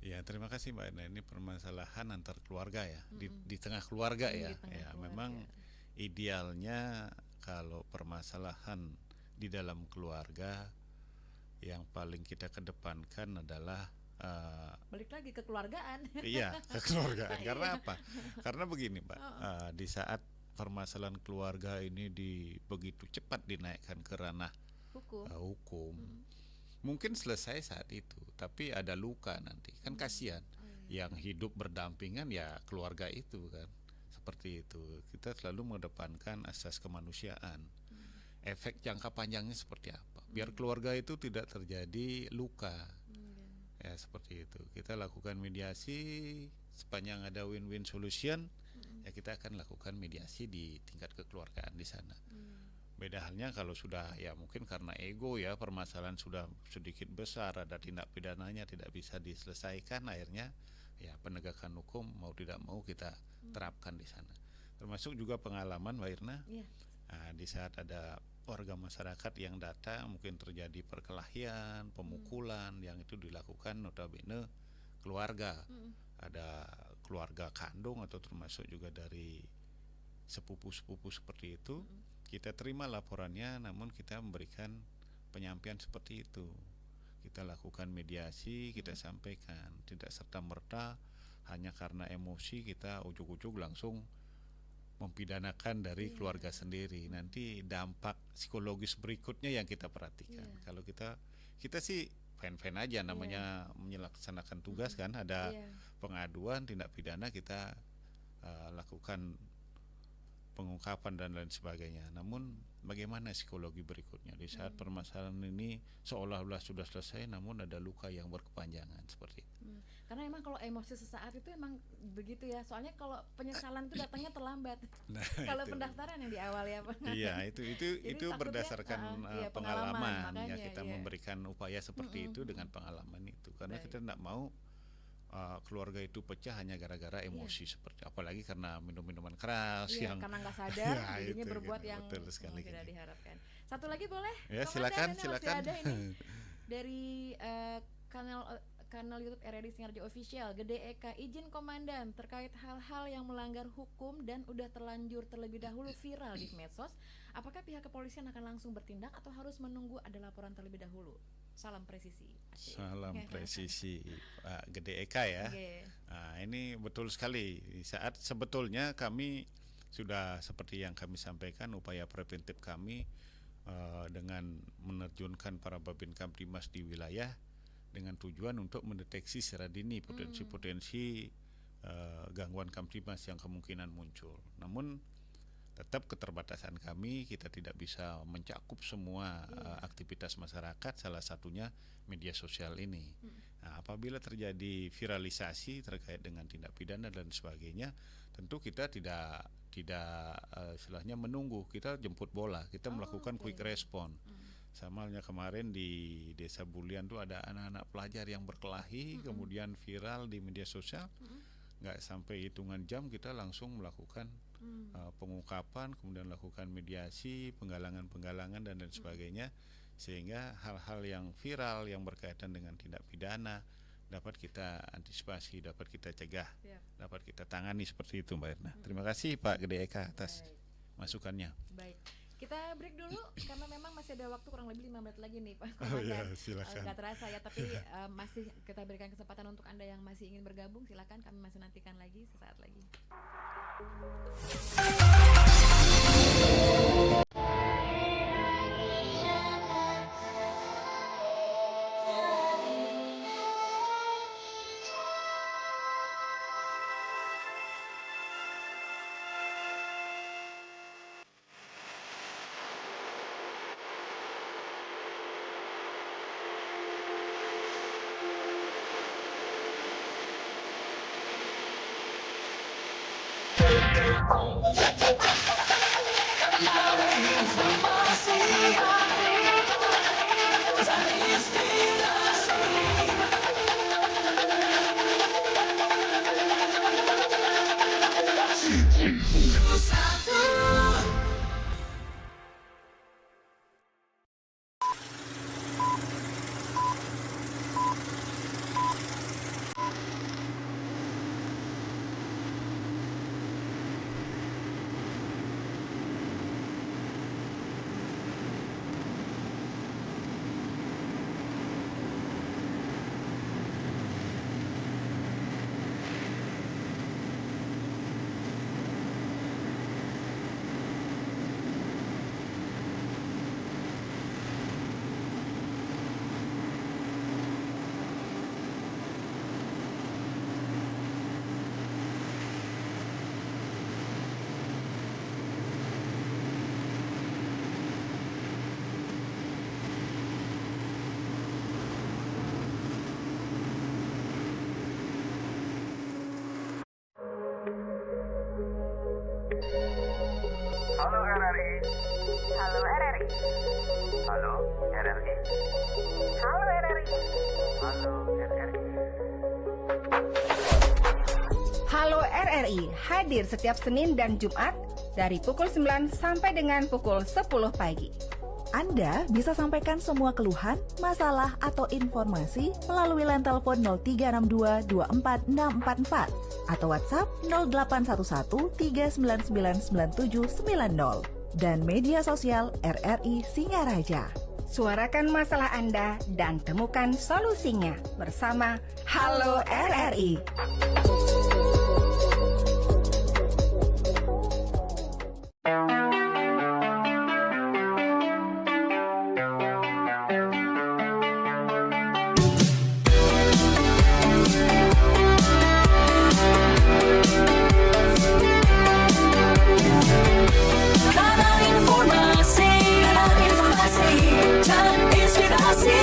Ya, terima kasih Mbak. Nah, ini permasalahan antar keluarga ya, di tengah keluarga ya. Di tengah keluarga. Memang idealnya kalau permasalahan di dalam keluarga yang paling kita kedepankan adalah balik lagi ke keluargaan. Iya, kekeluargaan. Karena apa? Karena begini, Pak. Di saat permasalahan keluarga ini begitu cepat dinaikkan ke ranah hukum, mungkin selesai saat itu, tapi ada luka nanti. Kan kasihan. Yang hidup berdampingan ya keluarga itu kan. Seperti itu. Kita selalu mengedepankan asas kemanusiaan. Efek jangka panjangnya seperti apa? Biar keluarga itu tidak terjadi luka. Ya seperti itu. Kita lakukan mediasi sepanjang ada win-win solution, ya kita akan lakukan mediasi di tingkat kekeluargaan di sana. Beda halnya kalau sudah ya mungkin karena ego ya, permasalahan sudah sedikit besar, ada tindak pidananya tidak bisa diselesaikan, akhirnya ya penegakan hukum mau tidak mau kita terapkan di sana. Termasuk juga pengalaman Mbak Irna. Di saat ada warga masyarakat yang datang, mungkin terjadi perkelahian, pemukulan, yang itu dilakukan notabene keluarga. Ada keluarga kandung atau termasuk juga dari sepupu-sepupu seperti itu. Kita terima laporannya, namun kita memberikan penyampaian seperti itu. Kita lakukan mediasi, kita sampaikan, tidak serta-merta hanya karena emosi kita ujuk-ujuk langsung mempidanakan dari keluarga sendiri. Nanti dampak psikologis berikutnya yang kita perhatikan. Kalau kita sih fine-fine aja, namanya melaksanakan tugas kan, ada pengaduan tindak pidana, kita lakukan pengungkapan dan lain sebagainya. Namun bagaimana psikologi berikutnya di saat permasalahan ini seolah-olah sudah selesai, namun ada luka yang berkepanjangan seperti itu. Karena emang kalau emosi sesaat itu emang begitu ya. Soalnya kalau penyesalan itu datangnya terlambat. Kalau pendaftaran yang di awal ya Pak. Iya, itu berdasarkan pengalaman ya, kita memberikan upaya seperti itu dengan pengalaman itu. Karena kita tidak mau keluarga itu pecah hanya gara-gara emosi seperti, apalagi karena minum-minuman keras yang karena nggak sadar jadinya berbuat yang tidak diharapkan. Satu lagi boleh? Ya, silakan. Ada ini dari kanal YouTube RRI Singaraja Official. Gede Eka, izin komandan terkait hal-hal yang melanggar hukum dan udah terlanjur terlebih dahulu viral di medsos, apakah pihak kepolisian akan langsung bertindak atau harus menunggu ada laporan terlebih dahulu? Salam presisi. Salam presisi Pak Gede Eka ya. Nah, ini betul sekali. Saat sebetulnya kami sudah seperti yang kami sampaikan, upaya preventif kami dengan menerjunkan para Babin Kamtimas di wilayah dengan tujuan untuk mendeteksi secara dini potensi-potensi gangguan Kamtimas yang kemungkinan muncul. Namun tetap keterbatasan kami, kita tidak bisa mencakup semua aktivitas masyarakat, salah satunya media sosial ini. Nah, apabila terjadi viralisasi terkait dengan tindak pidana dan sebagainya, tentu kita tidak istilahnya menunggu, kita jemput bola, kita melakukan quick response. Sama halnya kemarin di Desa Bulian tuh ada anak-anak pelajar yang berkelahi, kemudian viral di media sosial. Nggak sampai hitungan jam kita langsung melakukan pengungkapan, kemudian lakukan mediasi, penggalangan dan lain sebagainya, sehingga hal-hal yang viral yang berkaitan dengan tindak pidana dapat kita antisipasi, dapat kita cegah, dapat kita tangani seperti itu Mbak Irna. Terima kasih Pak Gede Eka atas masukannya. Baik. Kita break dulu karena memang masih ada waktu kurang lebih 5 menit lagi nih Pak. Silakan. Gak terasa ya, tapi masih kita berikan kesempatan untuk Anda yang masih ingin bergabung, silakan, kami masih nantikan lagi sesaat lagi. Halo RRI. Halo RRI. Halo RRI. Halo RRI. Halo RRI. Halo RRI hadir setiap Senin dan Jumat dari pukul 9 sampai dengan pukul 10 pagi. Anda bisa sampaikan semua keluhan, masalah, atau informasi melalui line telepon 0362 24644 atau WhatsApp 0811 3999790 dan media sosial RRI Singaraja. Suarakan masalah Anda dan temukan solusinya bersama Halo RRI. Kanal informasi dan inspirasi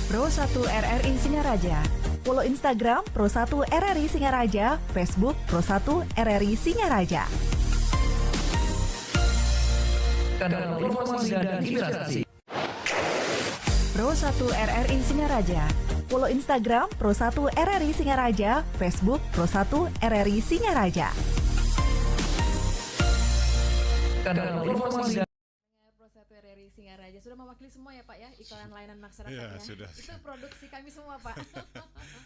Pro 1 RRI Singaraja. Follow Instagram Pro 1 RRI Singaraja, Facebook Pro 1 RRI Singaraja. Kanal informasi dan inspirasi. Pro 1 RRI Singaraja. Follow Instagram Pro 1 RRI Singaraja, Facebook Pro 1 RRI Singaraja. Kanal informasi dan Pro 1 RRI Singaraja sudah mewakili semua ya Pak ya, iklan layanan masyarakat Ya, ya. sudah. Itu produksi kami semua Pak.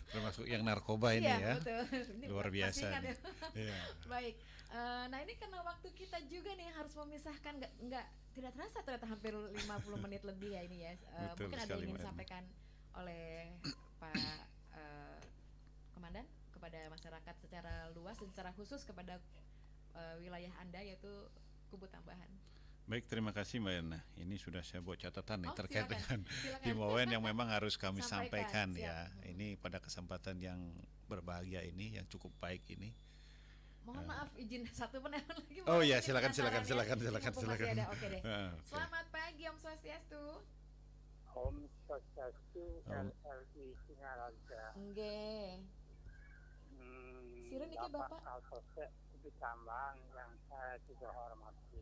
Termasuk yang narkoba ini Iya, ya. betul. Ini Luar masih biasa ingat nih. ya. Iya. Baik. Nah ini karena waktu kita juga nih harus memisahkan nggak tidak terasa ternyata hampir 50 menit lebih ya ini ya. Betul Mungkin ada sekali, yang ingin Mbak. disampaikan oleh Pak Komandan kepada masyarakat secara luas dan secara khusus kepada wilayah Anda yaitu Kubu Tambahan. Baik, terima kasih Mbak Yana. Ini sudah saya buat catatan nih Oh, terkait silakan. dengan himbauan yang memang harus kami Sampaikan, sampaikan ya. siap. Ini pada kesempatan yang berbahagia ini, yang cukup baik ini. Mohon maaf izin satu penelpon lagi. Oh mohon iya, ini silakan, penasaran silakan, ya. silakan, Mumpung masih silakan. ada, oke deh. Oke. Selamat pagi Om Swastiastu. Om Swastiastu RRI Singaraja. Nggih. Sirun iki Bapak. Alsose Kubu Tambahan yang saya juga hormati.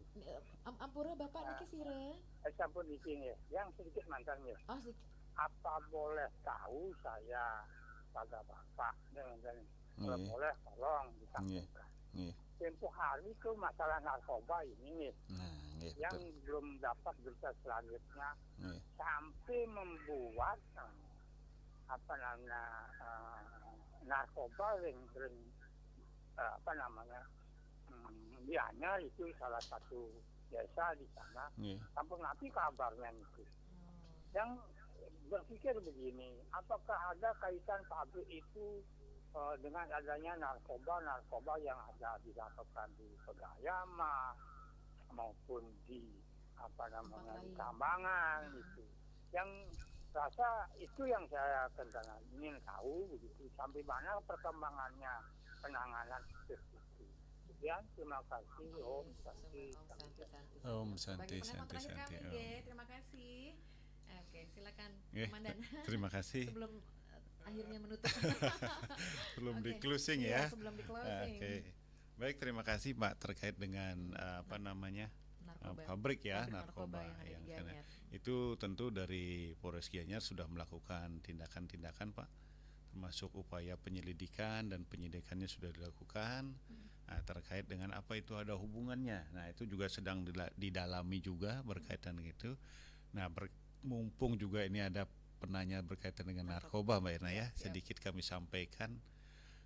Ampura Bapak niki sire. Sampun izin ya, yang sedikit mantan ya. Oh, Apa boleh tahu saya pada Bapak dengan kalau Iya. boleh tolong disampaikan. Iya. Tempo hari itu masalah narkoba ini Nah, iya, yang betul. belum dapat berita selanjutnya Iya. sampai membuat apa namanya narkoba ring apa namanya dianya itu salah satu desa di sana. Iya. Sampun nanti kabarnya itu. Yang berpikir begini, apakah ada kaitan pabrik itu dengan adanya narkoba yang ada dilakukan di Pegayama maupun di apa namanya di Kambangan itu. Yang rasa itu yang saya ingin tahu begitu sampai mana perkembangannya penanganan kasus itu. Sekian, terima kasih Om Santi. Om Santi, Bagi penelpon Santi, terakhir Santi. kami, Om. nggih. Terima kasih. Oke, silakan Nggih, Komandan. terima kasih. Sebelum akhirnya menutup. Belum Oke. di closing Iya, ya. sebelum di closing. Oke. Baik, terima kasih Mbak terkait dengan apa namanya? Narkoba. Pabrik ya, Pabrik narkoba yang ada di yang Gianyar. itu tentu dari Polres Gianyar sudah melakukan tindakan-tindakan Pak, termasuk upaya penyelidikan dan penyidikannya sudah dilakukan. Nah, terkait dengan apa itu ada hubungannya. Nah, itu juga sedang didalami juga berkaitan gitu. Nah, mumpung juga ini ada penanya berkaitan dengan narkoba Mbak Irna ya, sedikit kami sampaikan.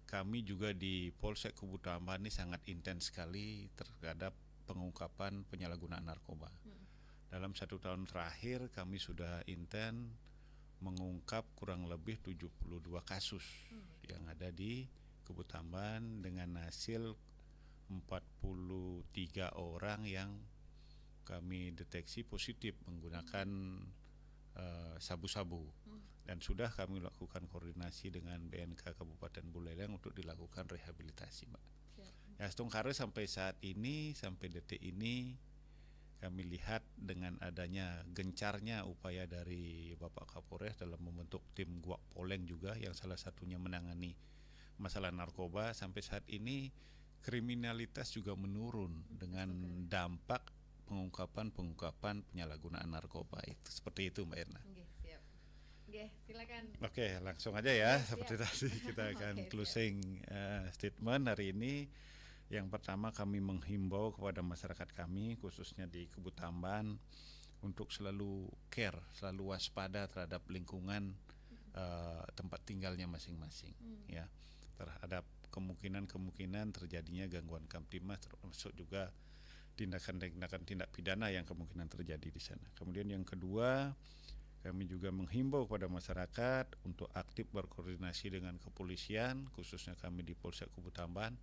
Kami juga di Polsek Kubu Tambahan ini sangat intens sekali terhadap pengungkapan penyalahgunaan narkoba. Dalam 1 tahun terakhir kami sudah intens mengungkap kurang lebih 72 kasus yang ada di Kubu Tambahan dengan hasil 43 orang yang kami deteksi positif menggunakan sabu-sabu. Dan sudah kami lakukan koordinasi dengan BNK Kabupaten Buleleng untuk dilakukan rehabilitasi, Mbak. Ya, Stungkare sampai saat ini, sampai detik ini, kami lihat dengan adanya gencarnya upaya dari Bapak Kapolres dalam membentuk tim Guak Poleng juga yang salah satunya menangani masalah narkoba. Sampai saat ini kriminalitas juga menurun dengan dampak pengungkapan penyalahgunaan narkoba itu. Seperti itu Mbak Erna. Oke, siap. Oke, silakan. Oke, langsung aja ya. Siap. Seperti tadi kita akan Oke, closing statement hari ini. Yang pertama, kami menghimbau kepada masyarakat kami khususnya di Kebutamban untuk selalu care, selalu waspada terhadap lingkungan tempat tinggalnya masing-masing, ya, terhadap kemungkinan terjadinya gangguan Kamtimas, termasuk juga tindakan tindak pidana yang kemungkinan terjadi di sana. Kemudian yang kedua, kami juga menghimbau kepada masyarakat untuk aktif berkoordinasi dengan kepolisian, khususnya kami di Polsek Kebutamban,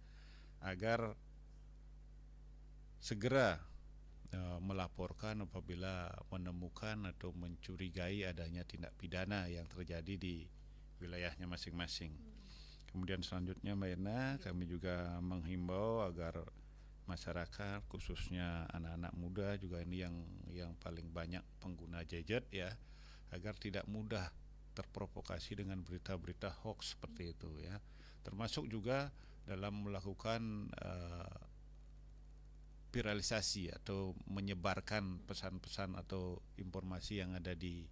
agar segera melaporkan apabila menemukan atau mencurigai adanya tindak pidana yang terjadi di wilayahnya masing-masing. Kemudian selanjutnya Mbak Erna, kami juga menghimbau agar masyarakat khususnya anak-anak muda juga ini yang paling banyak pengguna gadget ya, agar tidak mudah terprovokasi dengan berita-berita hoax seperti itu ya. Termasuk juga dalam melakukan viralisasi atau menyebarkan pesan-pesan atau informasi yang ada di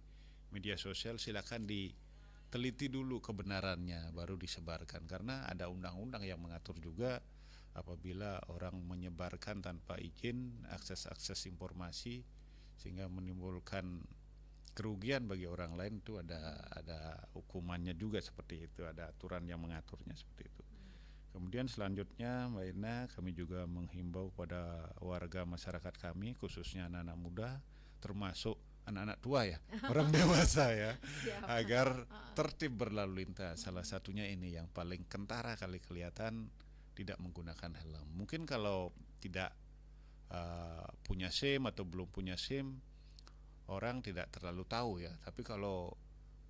media sosial, silakan diteliti dulu kebenarannya baru disebarkan, karena ada undang-undang yang mengatur juga apabila orang menyebarkan tanpa izin akses informasi sehingga menimbulkan kerugian bagi orang lain, itu ada hukumannya juga seperti itu, ada aturan yang mengaturnya seperti itu. Kemudian selanjutnya Mbak Ina, kami juga menghimbau pada warga masyarakat kami khususnya anak-anak muda, termasuk anak-anak tua ya, orang dewasa ya, agar tertib berlalu lintas. Salah satunya ini yang paling kentara kali kelihatan, tidak menggunakan helm. Mungkin kalau tidak punya SIM atau belum punya SIM, orang tidak terlalu tahu ya. Tapi kalau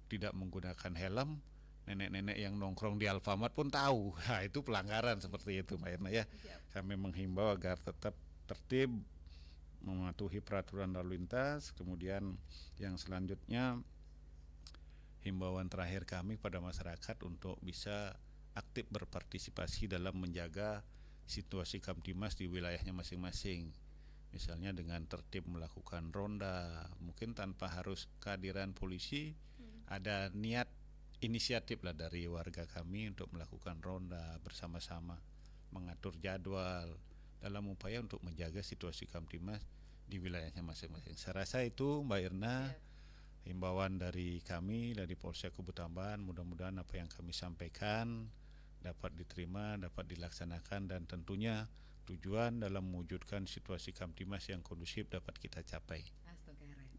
tidak menggunakan helm, nenek-nenek yang nongkrong di Alfamart pun tahu. Nah, itu pelanggaran seperti itu Mbak Irna ya. Kami menghimbau agar tetap tertib, mematuhi peraturan lalu lintas. Kemudian yang selanjutnya, himbauan terakhir kami pada masyarakat untuk bisa aktif berpartisipasi dalam menjaga situasi Kamtimas di wilayahnya masing-masing. Misalnya dengan tertib melakukan ronda, mungkin tanpa harus kehadiran polisi, ada niat inisiatif lah dari warga kami untuk melakukan ronda bersama-sama, mengatur jadwal dalam upaya untuk menjaga situasi Kamtimas di wilayahnya masing-masing. Saya rasa itu Mbak Irna, himbauan dari kami dari Polsek Kebutamban. Mudah-mudahan apa yang kami sampaikan dapat diterima, dapat dilaksanakan, dan tentunya tujuan dalam mewujudkan situasi Kamtimas yang kondusif dapat kita capai.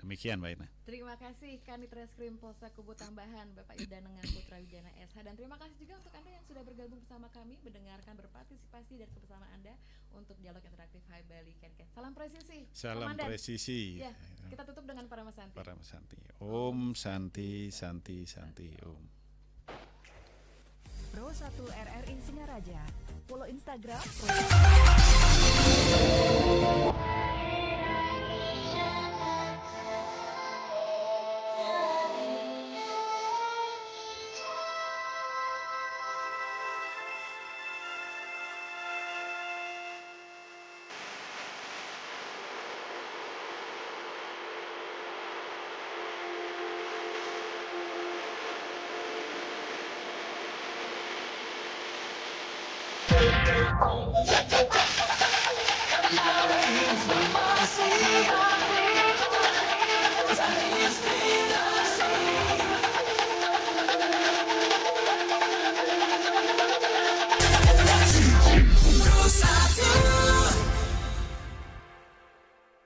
Demikian Mbak Ina. Terima kasih Kanit Reskrim Polsek Kebutamban Bapak Yudanengan Putra Wijana SH, dan terima kasih juga untuk Anda yang sudah bergabung bersama kami, mendengarkan, berpartisipasi dan kebersamaan Anda untuk dialog interaktif Hai Bali Kenken. Salam presisi. Salam Komandan. presisi. Ya, kita tutup dengan Paramasanti. Paramasanti. Om Santi Santi Santi Om. Pro 1 RRI Singaraja. Follow Instagram Informasi